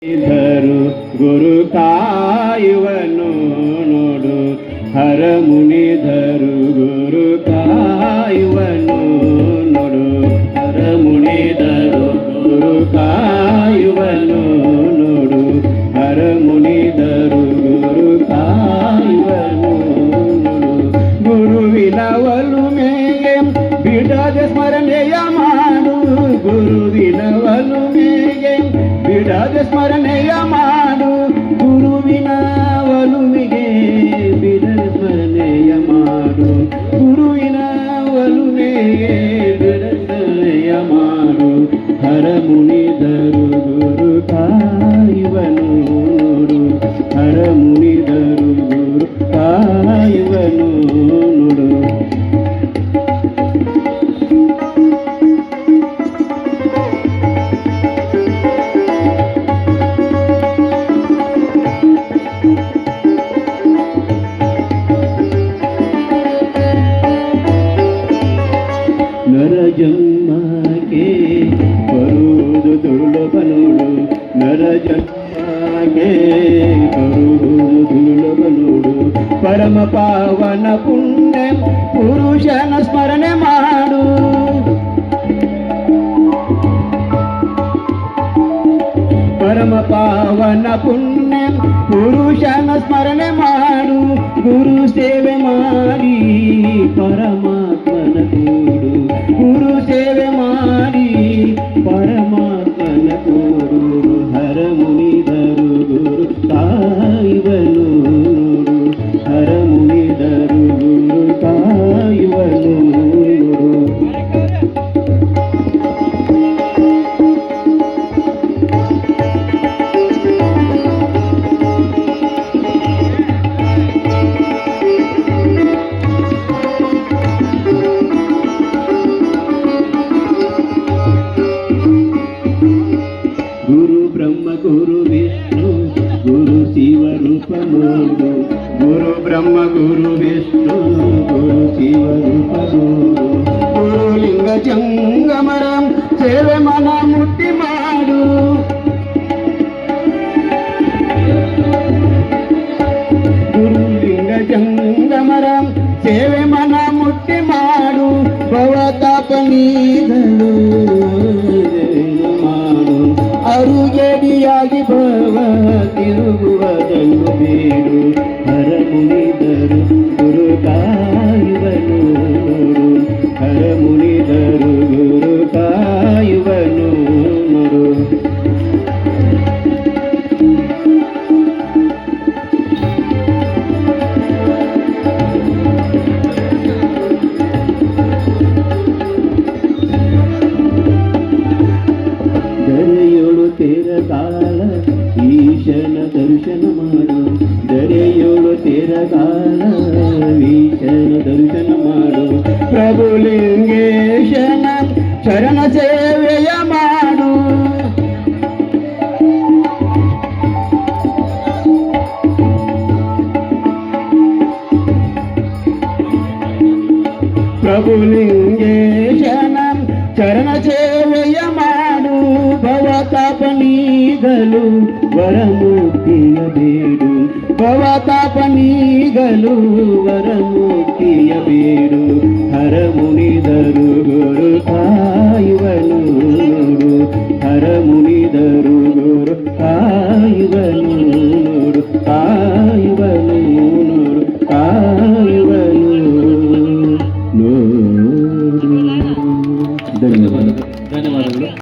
ಧರು ಗುರು ಕಾಯುವನು ನೋಡು ಹರ ಮುನಿಧರು ಗುರು ಕಾಯುವನು ನೋಡು ಹರ ಮುನಿಧರು ಗುರು ಕಾಯುವನು ನೋಡು ಹರ ಮುನಿಧರು ಗುರು ಕಾಯುವನು ನೋಡು ಗುರುವಿನ ಒಲುಮೆಗೆ ಬಿಡದೆ ಸ್ಮರಣೆಯ ಮಾಡು ಗುರುವಿನ ಒಲುಮೆಗೆ ಬಿಡದೆ ಸ್ಮರಣೆಯ ಮಾಡು ಗುರುವಿನ ಒಲುಮೆಗೆ ಬಿಡದೆ ಸ್ಮರಣೆಯ ಮಾಡು ಗುರುವಿನ ಒಲುಮೆಗೆ ಬಿಡದೆ ಸ್ಮರಣೆಯ ಮಾಡು ಹರ ಮುನಿಧರು ಗುರು ಕಾಯುವನು ನೋಡು ಹರ ಮುನಿಧರು ಗುರು ಕಾಯುವನು ನೋಡು ನರ ಜನ್ಮಕ್ಕೆ ಬರುವುದು ದುರ್ಲಭನೋಡು ನರ ಜನ್ಮಕ್ಕೆ ಬರುವುದು ದುರ್ಲಭನೋಡು ಪರಮ ಪಾವನ ಪುಣ್ಯ ಪುರುಷನ ಸ್ಮರಣೆ ಮಾಡು ಪರಮ ಪಾವನ ಪುಣ್ಯ ಪುರುಷನ ಸ್ಮರಣೆ ಮಾಡು ಗುರು ಸೇವೆ ಮಾಡಿ ಪರಮಾತ್ಮನ ಕೂಡು ಗುರು ಸೇವೆ ಮಾಡಿ ಪರಮಾತ್ಮನ ಕೂಡು ಹರ ಮುನಿಧರು ಗುರು ಕಾಯುವನು ನೋಡು ಹರ ಮುನಿಧರು ಗುರು ಕಾಯುವನು ನೋಡು ಗುರು ಬ್ರಹ್ಮ ಗುರು ವಿಷ್ಣು ಗುರು ಶಿವ ರೂಪ ನೋಡು ಗುರು ಬ್ರಹ್ಮ ಗುರು ವಿಷ್ಣು ಗುರು ಶಿವ ರೂಪ ನೋಡು ಗುರು ಲಿಂಗ ಜಂಗಮರ ಸೇವೆ ಮನ ಮುಟ್ಟಿ ಮಾಡು ಗುರು ಲಿಂಗ ಜಂಗಮರ ಸೇವೆ ಮನ ಮುಟ್ಟಿ ಮಾಡು ಭವತಾಪ ನೀಗಲು ಅರುಗೆಡಿಯಾಗಿ ಭವ ತಿರುಗುವುದನ್ನು ಬೇಡು ಹರ ಮುನಿಧರು ಗುರು ಕಾಯುವನು ನೋಡು ಹರ ಮುನಿಧರು ಗುರು ಕಾಯುವನು ನೋಡು ದರೆಯೋಳು ತೇರ ಕಾಲ ಈಶನ ದರ್ಶನ ಮಾಡು ದರೆಯೋಳು ತೇರ ಕಾಲ ಈಶನ ದರ್ಶನ ಮಾಡು ಪ್ರಭುಲಿಂಗೇಶನ ಶರಣ ಸೇವೆಯ ಮಾಡು ಪ್ರಭುಲಿಂಗೇಶನ ಚರಣ ಸೇವೆಯ ಮಾಡು ಭವತಾಪ ನೀಗಲು ವರಮುಕ್ತಿಯ ಬೇಡು ಭವತಾಪ ನೀಗಲು ವರಮುಕ್ತಿಯ ಬೇಡು ಹರ ಮುನಿಧರು ಗುರು ಕಾಯುವನು ನೋಡು ಹರ ಮುನಿಧರು ಗುರು